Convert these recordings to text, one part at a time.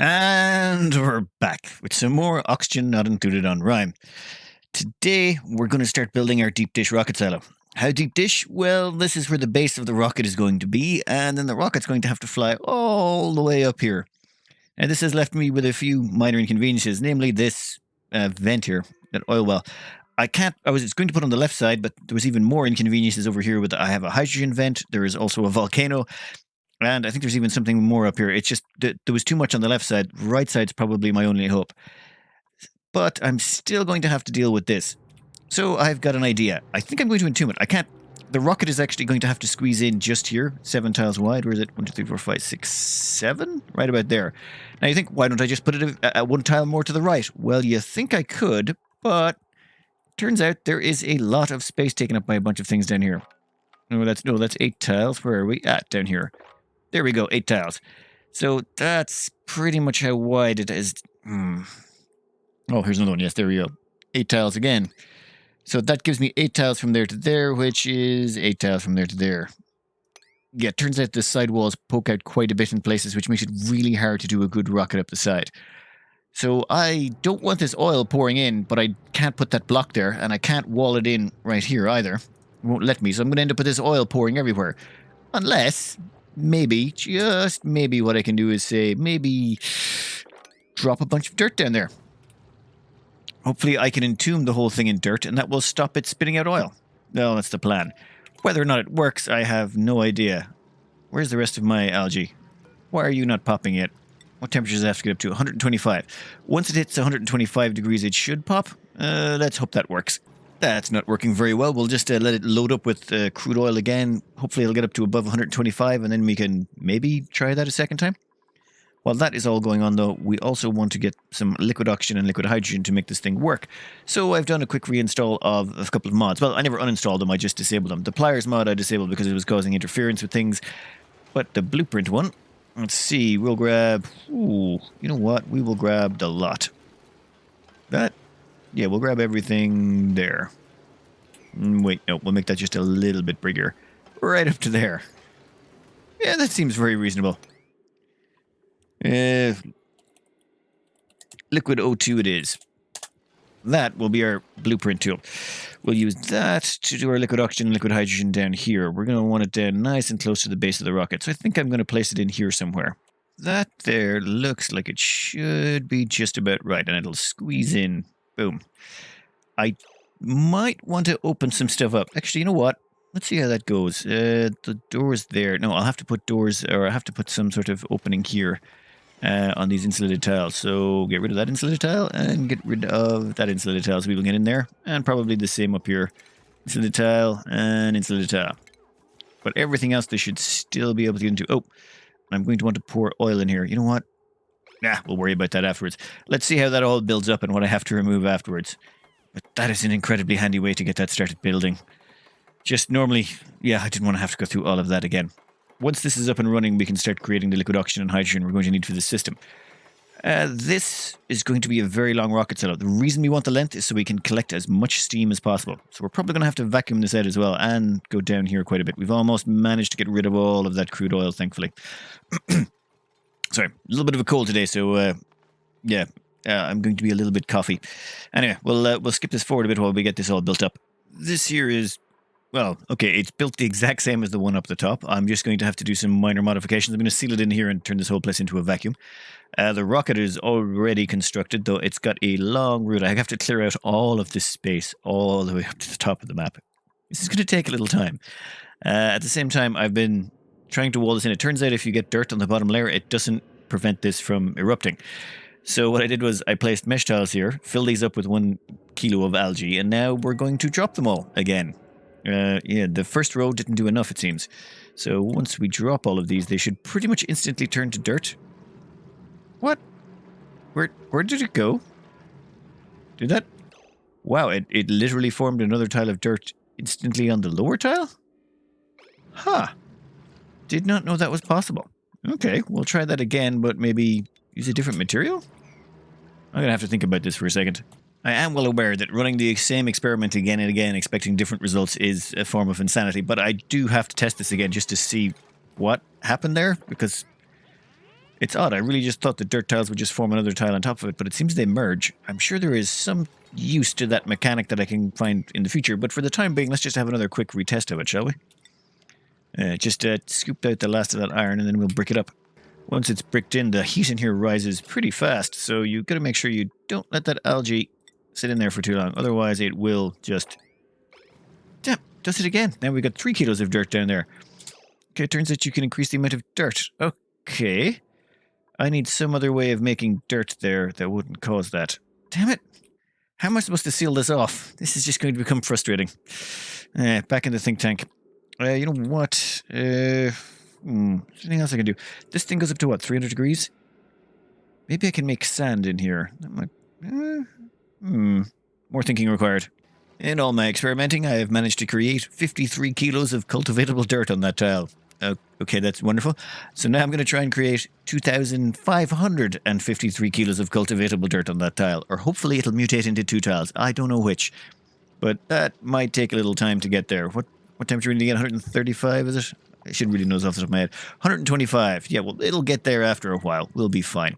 And we're back with some more oxygen not included on Rime. Today, we're going to start building our deep dish rocket silo. How deep dish? Well, this is where the base of the rocket is going to be, and then the rocket's going to have to fly all the way up here. And this has left me with a few minor inconveniences, namely this vent here, that oil well. I was going to put on the left side, but there was even more inconveniences over here with I have a hydrogen vent, there is also a volcano, and I think there's even something more up here. It's just there was too much on the left side. Right side's probably my only hope. But I'm still going to have to deal with this. So I've got an idea. I think I'm going to entomb it. I can't. The rocket is actually going to have to squeeze in just here, 7 tiles wide. Where is it? 1, 2, 3, 4, 5, 6, 7? Right about there. Now you think, why don't I just put it 1 tile more to the right? Well, you think I could, but turns out there is a lot of space taken up by a bunch of things down here. No, that's 8 tiles. Where are we? Down here. There we go, 8 tiles. So that's pretty much how wide it is. Oh, here's another one. Yes, there we go. 8 tiles again. So that gives me 8 tiles from there to there, which is 8 tiles from there to there. Yeah, it turns out the side walls poke out quite a bit in places, which makes it really hard to do a good rocket up the side. So I don't want this oil pouring in, but I can't put that block there, and I can't wall it in right here either. It won't let me, so I'm going to end up with this oil pouring everywhere. Unless, maybe, just maybe what I can do is say, maybe drop a bunch of dirt down there. Hopefully I can entomb the whole thing in dirt, and that will stop it spitting out oil. Well, that's the plan. Whether or not it works, I have no idea. Where's the rest of my algae? Why are you not popping yet? What temperature does it have to get up to? 125. Once it hits 125 degrees, it should pop. Let's hope that works. That's not working very well. We'll just let it load up with crude oil again. Hopefully it'll get up to above 125, and then we can maybe try that a second time. While that is all going on, though, we also want to get some liquid oxygen and liquid hydrogen to make this thing work. So I've done a quick reinstall of a couple of mods. Well, I never uninstalled them, I just disabled them. The Pliers mod I disabled because it was causing interference with things. But the blueprint one, let's see, we'll grab... Ooh, you know what? We will grab the lot. That? Yeah, we'll grab everything there. Wait, no, we'll make that just a little bit bigger. Right up to there. Yeah, that seems very reasonable. Liquid O2 it is. That will be our blueprint tool. We'll use that to do our liquid oxygen and liquid hydrogen down here. We're going to want it down nice and close to the base of the rocket. So I think I'm going to place it in here somewhere. That there looks like it should be just about right, and it'll squeeze in. Boom. I might want to open some stuff up. Actually, you know what? Let's see how that goes. The door's there. No, I'll have to put doors, or I have to put some sort of opening here. On these insulated tiles. So get rid of that insulated tile and get rid of that insulated tile so we will get in there. And probably the same up here. Insulated tile and insulated tile. But everything else they should still be able to get into. Oh, I'm going to want to pour oil in here. You know what? Nah, we'll worry about that afterwards. Let's see how that all builds up and what I have to remove afterwards. But that is an incredibly handy way to get that started building. Just normally, yeah, I didn't want to have to go through all of that again. Once this is up and running, we can start creating the liquid oxygen and hydrogen we're going to need for this system. This is going to be a very long rocket silo. The reason we want the length is so we can collect as much steam as possible. So we're probably going to have to vacuum this out as well and go down here quite a bit. We've almost managed to get rid of all of that crude oil, thankfully. Sorry, a little bit of a cold today, so yeah, I'm going to be a little bit coffee. Anyway, we'll skip this forward a bit while we get this all built up. This here is... Well, okay, it's built the exact same as the one up the top. I'm just going to have to do some minor modifications. I'm going to seal it in here and turn this whole place into a vacuum. The rocket is already constructed, though it's got a long route. I have to clear out all of this space all the way up to the top of the map. This is going to take a little time. At the same time, I've been trying to wall this in. It turns out if you get dirt on the bottom layer, it doesn't prevent this from erupting. So what I did was I placed mesh tiles here, filled these up with 1 kilo of algae, and now we're going to drop them all again. Yeah, the first row didn't do enough, it seems. So once we drop all of these, they should pretty much instantly turn to dirt. What? Where did it go? Did that? Wow, it literally formed another tile of dirt instantly on the lower tile? Huh. Did not know that was possible. Okay, we'll try that again, but maybe use a different material? I'm going to have to think about this for a second. I am well aware that running the same experiment again and again, expecting different results, is a form of insanity, but I do have to test this again just to see what happened there, because It's odd. I really just thought the dirt tiles would just form another tile on top of it, but it seems they merge. I'm sure there is some use to that mechanic that I can find in the future, but for the time being, let's just have another quick retest of it, shall we? Just scoop out the last of that iron and then we'll brick it up. Once it's bricked in, the heat in here rises pretty fast, so you've got to make sure you don't let that algae sit in there for too long. Otherwise, it will just... Damn, does it again. Now we've got 3 kilos of dirt down there. Okay, it turns out you can increase the amount of dirt. Okay. I need some other way of making dirt there that wouldn't cause that. Damn it. How am I supposed to seal this off? This is just going to become frustrating. Back in the think tank. You know what? Anything else I can do? This thing goes up to what, 300 degrees? Maybe I can make sand in here. That might... More thinking required. In all my experimenting, I have managed to create 53 kilos of cultivatable dirt on that tile. Okay, that's wonderful. So now I'm going to try and create 2,553 kilos of cultivatable dirt on that tile. Or hopefully it'll mutate into 2 tiles. I don't know which. But that might take a little time to get there. What temperature are we going to get? 135, is it? I should really know this off the top of my head. 125. Yeah, well, it'll get there after a while. We'll be fine.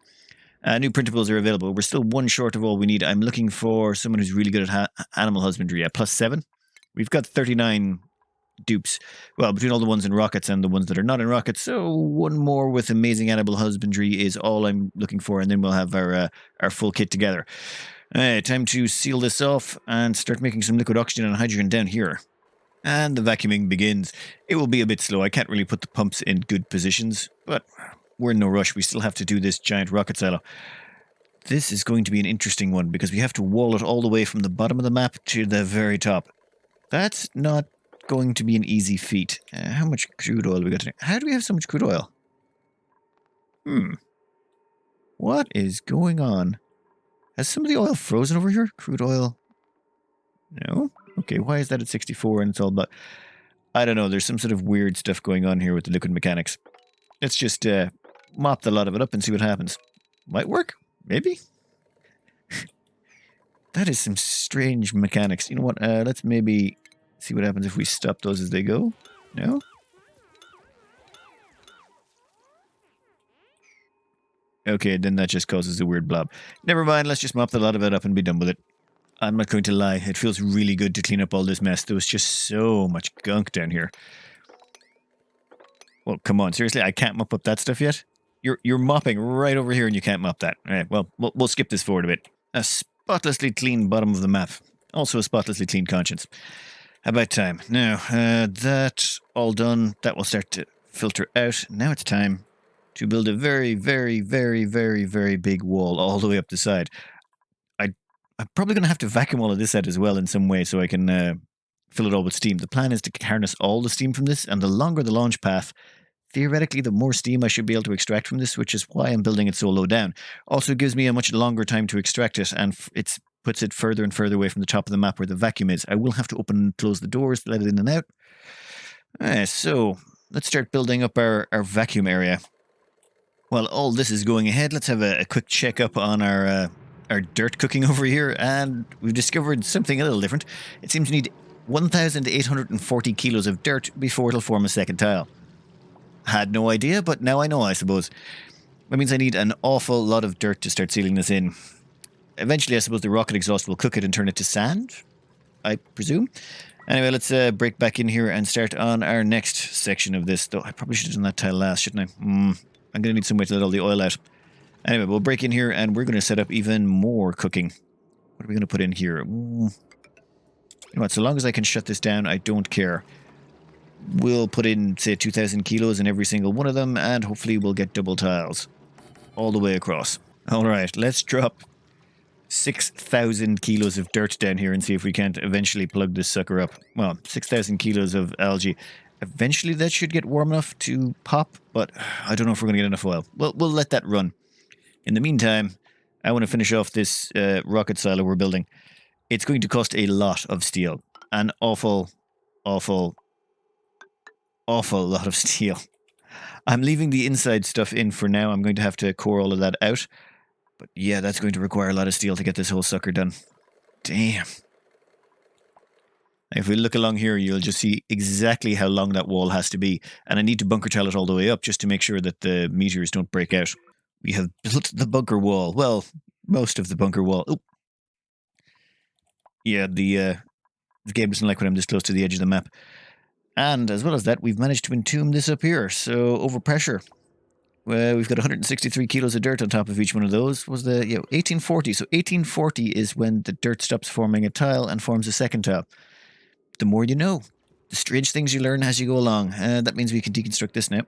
New printables are available. We're still 1 short of all we need. I'm looking for someone who's really good at animal husbandry. Yeah, +7. We've got 39 dupes. Well, between all the ones in rockets and the ones that are not in rockets. So 1 more with amazing animal husbandry is all I'm looking for. And then we'll have our full kit together. Time to seal this off and start making some liquid oxygen and hydrogen down here. And the vacuuming begins. It will be a bit slow. I can't really put the pumps in good positions, but we're in no rush. We still have to do this giant rocket silo. This is going to be an interesting one because we have to wall it all the way from the bottom of the map to the very top. That's not going to be an easy feat. How much crude oil we got today? How do we have so much crude oil? What is going on? Has some of the oil frozen over here? Crude oil? No? Okay, why is that at 64 and it's all but... I don't know, there's some sort of weird stuff going on here with the liquid mechanics. Let's just mop the lot of it up and see what happens. Might work? Maybe? That is some strange mechanics. You know what, let's maybe see what happens if we stop those as they go. No? Okay, then that just causes a weird blob. Never mind, let's just mop the lot of it up and be done with it. I'm not going to lie, it feels really good to clean up all this mess. There was just so much gunk down here. Well, come on, seriously, I can't mop up that stuff yet? You're mopping right over here and you can't mop that. All right, well, we'll skip this forward a bit. A spotlessly clean bottom of the map. Also a spotlessly clean conscience. About time. Now, that's all done. That will start to filter out. Now it's time to build a very, very, very, very, very big wall all the way up the side. I'm probably going to have to vacuum all of this out as well in some way so I can fill it all with steam. The plan is to harness all the steam from this, and the longer the launch path, theoretically, the more steam I should be able to extract from this, which is why I'm building it so low down. Also gives me a much longer time to extract it, and it puts it further and further away from the top of the map where the vacuum is. I will have to open and close the doors to let it in and out. So, let's start building up our vacuum area. While all this is going ahead, let's have a quick check-up on our dirt cooking over here, and we've discovered something a little different. It seems to need 1,840 kilos of dirt before it'll form a second tile. Had no idea, but now I know, I suppose. That means I need an awful lot of dirt to start sealing this in. Eventually, I suppose the rocket exhaust will cook it and turn it to sand, I presume. Anyway, let's break back in here and start on our next section of this. Though I probably should have done that tile last, shouldn't I? I'm going to need some way to let all the oil out. Anyway, we'll break in here and we're going to set up even more cooking. What are we going to put in here? You know what, so long as I can shut this down, I don't care. We'll put in, say, 2,000 kilos in every single one of them, and hopefully we'll get double tiles all the way across. All right, let's drop 6,000 kilos of dirt down here and see if we can't eventually plug this sucker up. Well, 6,000 kilos of algae. Eventually that should get warm enough to pop, but I don't know if we're going to get enough oil. Well, we'll let that run. In the meantime, I want to finish off this rocket silo we're building. It's going to cost a lot of steel. An awful, awful, awful lot of steel. I'm leaving the inside stuff in for now. I'm going to have to core all of that out. But yeah, that's going to require a lot of steel to get this whole sucker done. Damn. If we look along here, you'll just see exactly how long that wall has to be. And I need to bunker tile it all the way up just to make sure that the meters don't break out. We have built the bunker wall. Well, most of the bunker wall. Oh, yeah, the game doesn't like when I'm this close to the edge of the map. And as well as that, we've managed to entomb this up here. So overpressure. We've got 163 kilos of dirt on top of each one of those. Was the 1840? So 1840 is when the dirt stops forming a tile and forms a second tile. The more you know. The strange things you learn as you go along. That means we can deconstruct this now.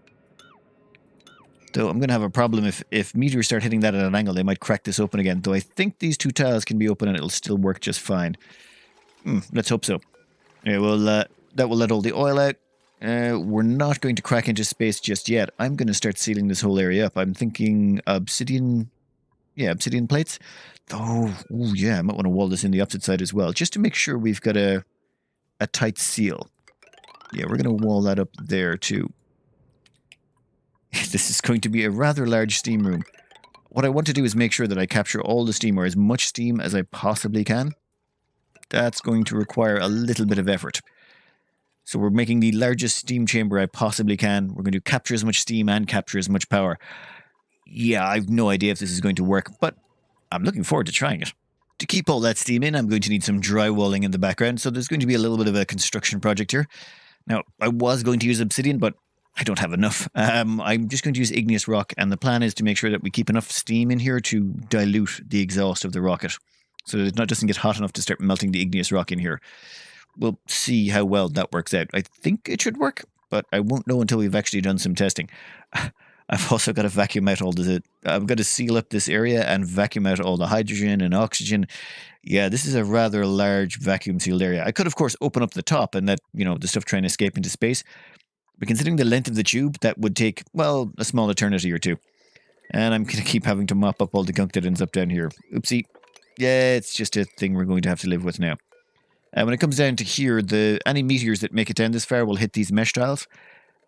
Though I'm going to have a problem if meteors start hitting that at an angle, they might crack this open again. Though I think these two tiles can be open and it'll still work just fine. Let's hope so. Yeah, well, that will let all the oil out. We're not going to crack into space just yet. I'm going to start sealing this whole area up. I'm thinking obsidian... Yeah, obsidian plates. Oh, yeah, I might want to wall this in the opposite side as well, just to make sure we've got a tight seal. Yeah, we're going to wall that up there too. This is going to be a rather large steam room. What I want to do is make sure that I capture all the steam, or as much steam as I possibly can. That's going to require a little bit of effort. So we're making the largest steam chamber I possibly can. We're going to capture as much steam and capture as much power. Yeah, I've no idea if this is going to work, but I'm looking forward to trying it. To keep all that steam in, I'm going to need some drywalling in the background, so there's going to be a little bit of a construction project here. Now, I was going to use obsidian, but I don't have enough. I'm just going to use igneous rock, and the plan is to make sure that we keep enough steam in here to dilute the exhaust of the rocket, so that it doesn't get hot enough to start melting the igneous rock in here. We'll see how well that works out. I think it should work, but I won't know until we've actually done some testing. I've also got to vacuum out all the... I've got to seal up this area and vacuum out all the hydrogen and oxygen. Yeah, this is a rather large vacuum sealed area. I could, of course, open up the top and let, the stuff try and escape into space. But considering the length of the tube, that would take, well, a small eternity or two. And I'm going to keep having to mop up all the gunk that ends up down here. Oopsie. Yeah, it's just a thing we're going to have to live with now. When it comes down to here, any meteors that make it down this far will hit these mesh tiles.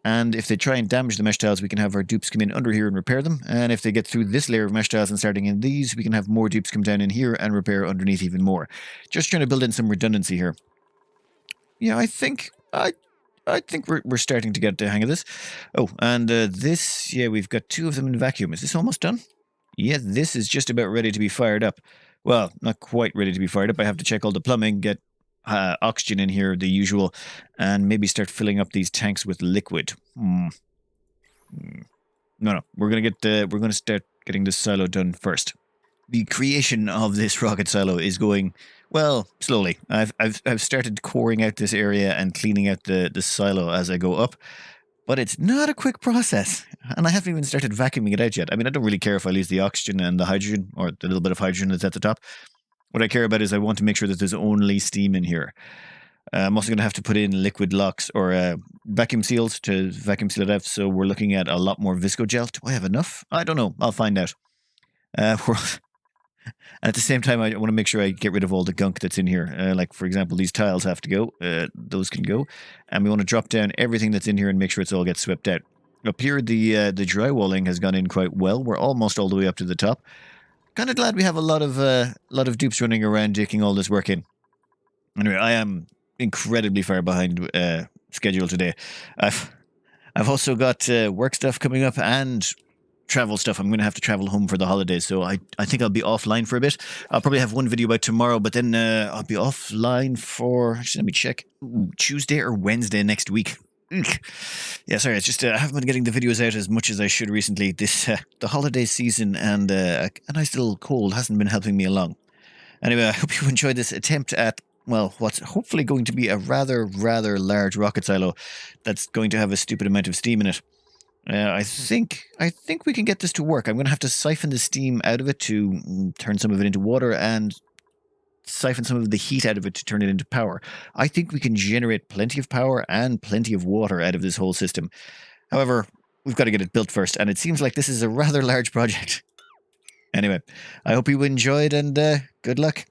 And if they try and damage the mesh tiles, we can have our dupes come in under here and repair them. And if they get through this layer of mesh tiles and starting in these, we can have more dupes come down in here and repair underneath even more. Just trying to build in some redundancy here. Yeah, I think we're starting to get the hang of this. Oh, and this, yeah, we've got two of them in vacuum. Is this almost done? Yeah, this is just about ready to be fired up. Well, not quite ready to be fired up. I have to check all the plumbing, get oxygen in here, the usual, and maybe start filling up these tanks with liquid. No, we're gonna start getting this silo done first. The creation of this rocket silo is going, well, slowly. I've started coring out this area and cleaning out the silo as I go up, but it's not a quick process, and I haven't even started vacuuming it out yet. I mean, I don't really care if I lose the oxygen and the hydrogen, or the little bit of hydrogen that's at the top. What I care about is I want to make sure that there's only steam in here. I'm also going to have to put in liquid locks or vacuum seals to vacuum seal it out, so we're looking at a lot more visco gel. Do I have enough? I don't know. I'll find out. And at the same time, I want to make sure I get rid of all the gunk that's in here. Like, for example, these tiles have to go. Those can go. And we want to drop down everything that's in here and make sure it's all gets swept out. Up here, the drywalling has gone in quite well. We're almost all the way up to the top. Kind of glad we have a lot of dupes running around taking all this work in. Anyway, I am incredibly far behind schedule today. I've also got work stuff coming up and travel stuff. I'm going to have to travel home for the holidays, so I think I'll be offline for a bit. I'll probably have one video by tomorrow, but then I'll be offline for, actually, let me check, Tuesday or Wednesday next week. Yeah, sorry, it's just I haven't been getting the videos out as much as I should recently. This the holiday season and a nice little cold hasn't been helping me along. Anyway, I hope you enjoyed this attempt at, well, what's hopefully going to be a rather large rocket silo that's going to have a stupid amount of steam in it. I think we can get this to work. I'm going to have to siphon the steam out of it to turn some of it into water and siphon some of the heat out of it to turn it into power. I think we can generate plenty of power and plenty of water out of this whole system. However, we've got to get it built first, and it seems like this is a rather large project. Anyway, I hope you enjoyed, and good luck.